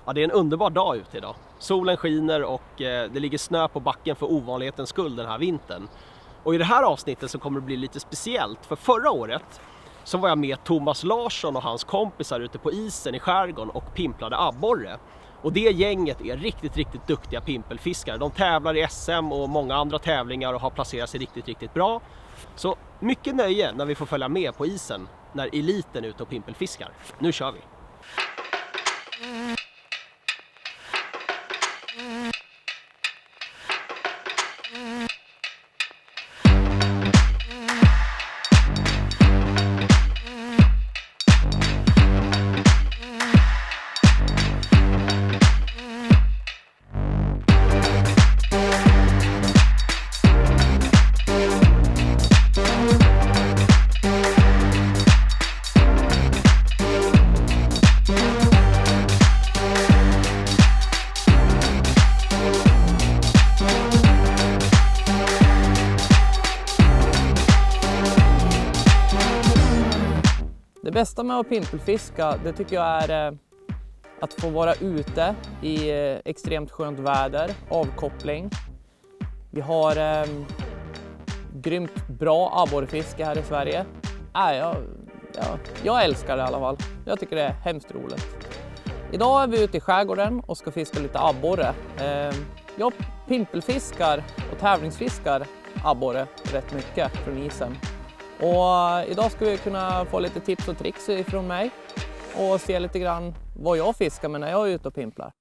Ja, det är en underbar dag ute idag. Solen skiner och det ligger snö på backen för ovanlighetens skull den här vintern. Och i det här avsnittet så kommer det bli lite speciellt, för förra året så var jag med Thomas Larsson och hans kompisar ute på isen i skärgården och pimplade abborre. Och det gänget är riktigt duktiga pimpelfiskare. De tävlar i SM och många andra tävlingar och har placerat sig riktigt bra. Så mycket nöje när vi får följa med på isen när eliten är ute och pimpelfiskar. Nu kör vi! Det bästa med att pimpelfiska, det tycker jag är att få vara ute i extremt skönt väder, avkoppling. Vi har grymt bra abborrefiske här i Sverige. Jag älskar det i alla fall. Jag tycker det är hemskt roligt. Idag är vi ute i skärgården och ska fiska lite abborre. Jag pimpelfiskar och tävlingsfiskar abborre rätt mycket från isen. Och idag ska vi kunna få lite tips och tricks ifrån mig och se lite grann vad jag fiskar med när jag är ute och pimplar.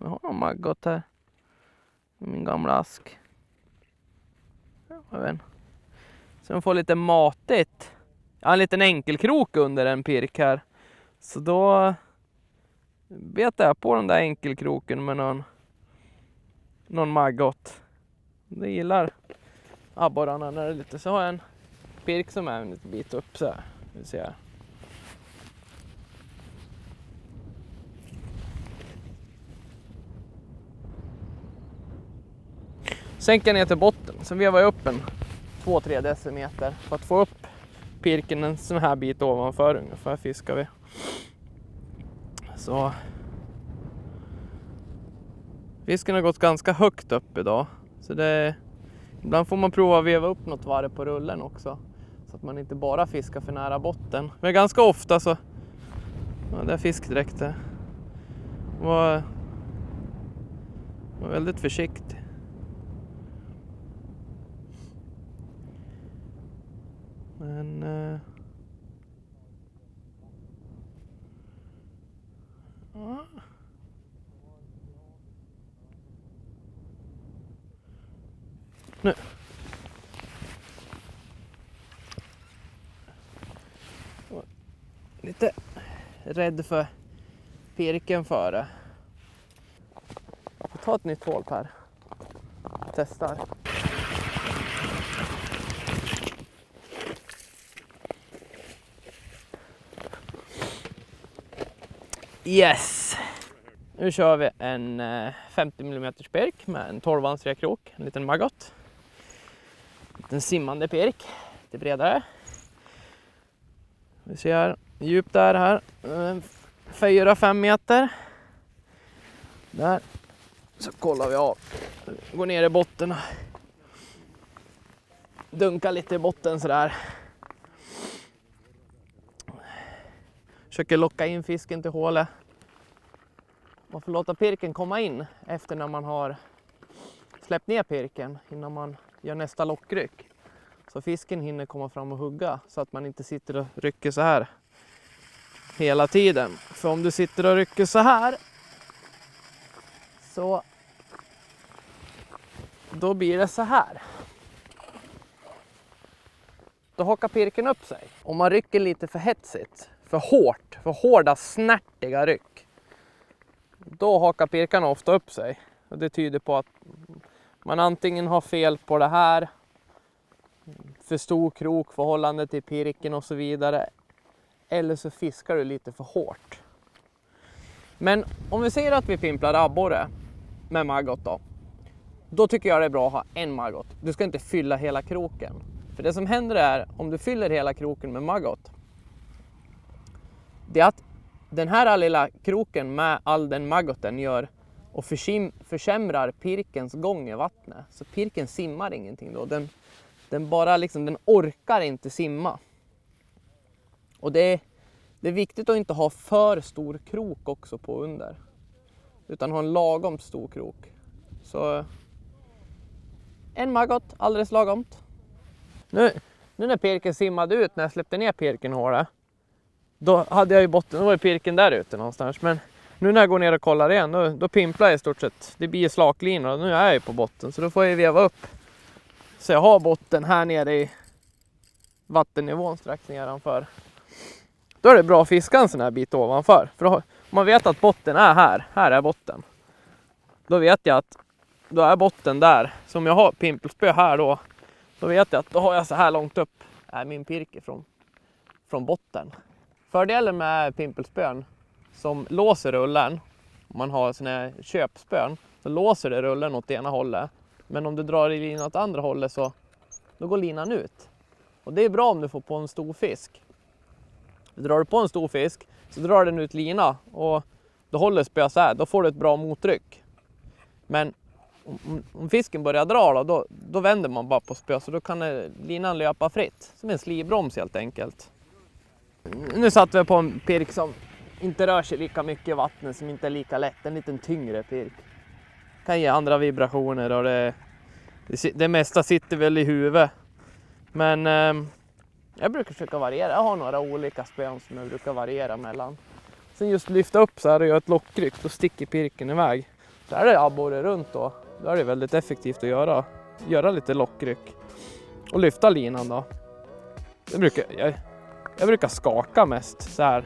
Jag har en maggot här. Min gamla ask. Så de får lite matigt. Jag har en liten enkelkrok under en pirk här. Så då betar jag på den där enkelkroken med någon maggot. Det gillar abborrarna när det är lite. Så har jag en pirk som är en liten bit upp så här. Vi ser. Sänker ner till botten. Så vevar jag upp en 2-3 decimeter för att få upp pirken en sån här bit ovanför ungefär fiskar vi. Så fisken har gått ganska högt upp idag. Så ibland får man prova att veva upp något varv på rullen också. Så att man inte bara fiskar för nära botten. Men ganska ofta så... Ja, det är fiskdräkter. Var väldigt försiktig. Men... Ja. Nu. Lite rädd för pirken före. Vi tar ett nytt hål här. Testar. Yes! Nu kör vi en 50 mm pirk med en 12-vansriga krok. En liten maggot. En liten simmande pirk. Lite bredare. Vi ser djup där här. 4-5 meter. Där. Så kollar vi av. Går ner i botten. Dunkar lite i botten sådär. Försöker locka in fisken till hålet. Man får låta pirken komma in efter när man har släppt ner pirken innan man gör nästa lockryck. Så fisken hinner komma fram och hugga så att man inte sitter och rycker så här hela tiden. För om du sitter och rycker så här så då blir det så här. Då hakar pirken upp sig. Om man rycker lite för hetsigt, för hårt, för hårda snärtiga ryck, då hakar pirkarna ofta upp sig. Och det tyder på att man antingen har fel på det här, för stor krok, förhållande till pirken och så vidare. Eller så fiskar du lite för hårt. Men om vi säger att vi pimplar abborre med maggot då tycker jag det är bra att ha en maggot. Du ska inte fylla hela kroken. För det som händer är, om du fyller hela kroken med maggot, det är att den här lilla kroken med all den maggoten gör och försämrar pirkens gång i vattnet. Så pirken simmar ingenting då. Den bara liksom, den orkar inte simma. Och det är viktigt att inte ha för stor krok också på under. Utan ha en lagom stor krok. Så en maggot, alldeles lagomt. Nu när pirken simmade ut, när jag släppte ner pirken i hålet, då hade jag ju botten, då var ju pirken där ute någonstans. Men nu när jag går ner och kollar igen, då pimplar jag i stort sett. Det blir slaklinor och nu är jag ju på botten, så då får jag veva upp. Så jag har botten här nere i vattennivån strax nedanför. Då är det bra att fiska en sån här bit ovanför. För om man vet att botten är här är botten. Då vet jag att då är botten där. Så om jag har pimpelspö här då vet jag att då har jag så här långt upp är min pirke från botten. Fördelen med pimpelspön som låser rullen, om man har såna här köpspön, så låser det rullen åt ena hållet. Men om du drar i linan åt andra hållet så då går linan ut. Och det är bra om du får på en stor fisk. Drar du på en stor fisk så drar den ut lina och då håller spö så här, då får du ett bra mottryck. Men om fisken börjar dra då vänder man bara på spö, så då kan linan löpa fritt. Som en slibroms helt enkelt. Nu satt vi på en pirk som inte rör sig lika mycket i vattnet, som inte är lika lätt. En liten tyngre pirk. Kan ge andra vibrationer och det mesta sitter väl i huvudet. Men jag brukar försöka variera. Jag har några olika spön som jag brukar variera mellan. Sen just lyfta upp så här och göra ett lockryck, då sticker pirken iväg. Så är det abborre runt då är det väldigt effektivt att göra lite lockryck. Och lyfta linan då. Jag brukar skaka mest så här.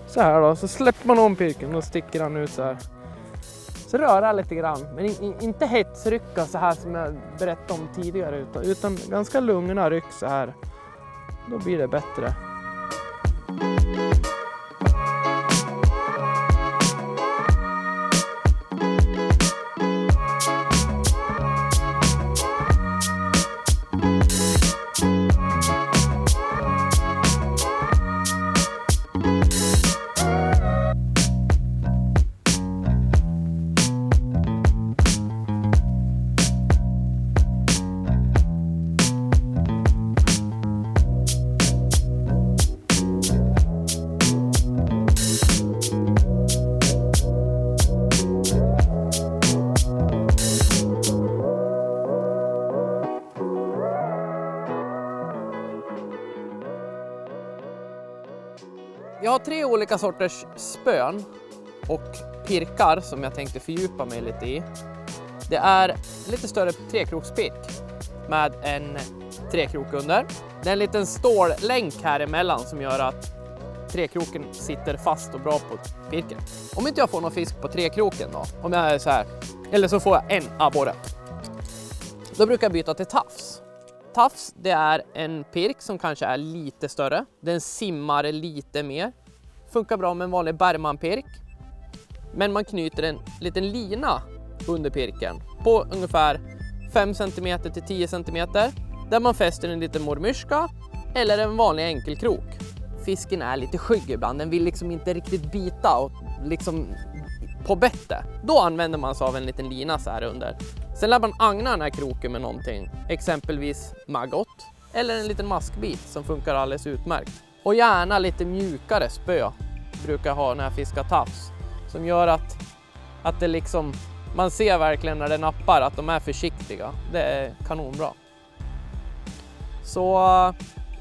Så här då, så släpper man om pirken och sticker han ut så här. Så röra lite grann, men inte hetsrycka så här som jag berättade om tidigare, utan ganska lugna ryck så här. Då blir det bättre. Jag har 3 olika sorters spön och pirkar som jag tänkte fördjupa mig lite i. Det är lite större trekrokspirk med en trekrok under. Det är en liten stållänk här emellan som gör att trekroken sitter fast och bra på pirken. Om inte jag får någon fisk på trekroken då, om jag är så här, eller så får jag en abborre, då brukar jag byta till tafs. Tafs, det är en pirk som kanske är lite större. Den simmar lite mer. Funkar bra med en vanlig Bergman-pirk. Men man knyter en liten lina under pirken på ungefär 5 cm till 10 cm. Där man fäster en liten mormyrska eller en vanlig enkelkrok. Fisken är lite skygg ibland. Den vill liksom inte riktigt bita och liksom på bette. Då använder man sig av en liten lina så här under. Sen lär man agna den här kroken med någonting, exempelvis maggot eller en liten maskbit som funkar alldeles utmärkt. Och gärna lite mjukare spö brukar jag ha när jag fiskar tafs, som gör att det liksom, man ser verkligen när det nappar att de är försiktiga. Det är kanonbra. Så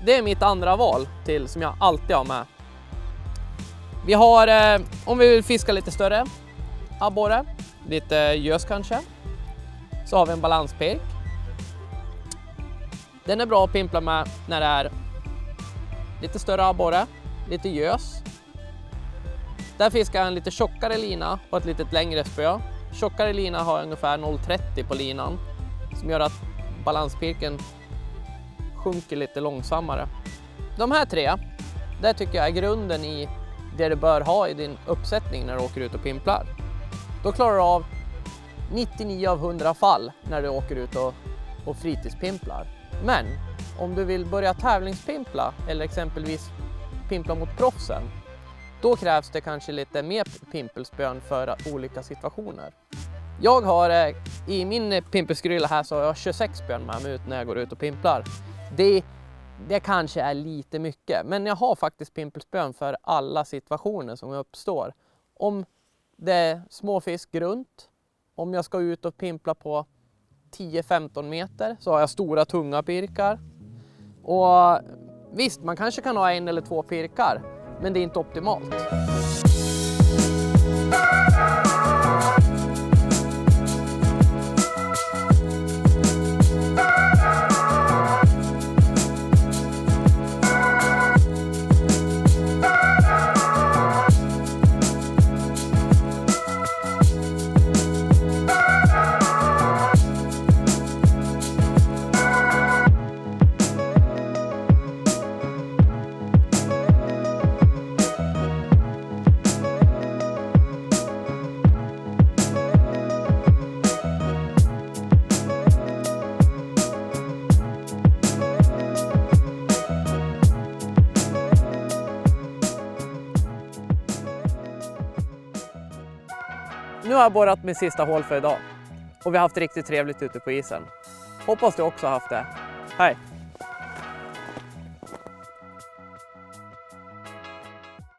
det är mitt andra val till som jag alltid har med. Vi har, om vi vill fiska lite större abborre, lite gös kanske, så har vi en balanspirk. Den är bra att pimpla med när det är lite större abborre, lite gös. Där fiskar jag en lite tjockare lina och ett lite längre spö. Tjockare lina har ungefär 0,30 på linan, som gör att balanspirken sjunker lite långsammare. De här 3, det tycker jag är grunden i det du bör ha i din uppsättning när du åker ut och pimplar. Då klarar du av 99 av 100 fall när du åker ut och fritidspimplar. Men om du vill börja tävlingspimpla eller exempelvis pimpla mot proffsen, då krävs det kanske lite mer pimpelspön för olika situationer. Jag har i min pimpelskrylla här så har jag 26 spön med mig ut när jag går ut och pimplar. Det kanske är lite mycket, men jag har faktiskt pimpelspön för alla situationer som uppstår. Om det är småfisk runt, om jag ska ut och pimpla på 10-15 meter så har jag stora tunga pirkar. Och visst, man kanske kan ha 1 eller 2 pirkar, men det är inte optimalt. Nu har jag borrat min sista hål för idag och vi har haft riktigt trevligt ute på isen. Hoppas du också har haft det. Hej!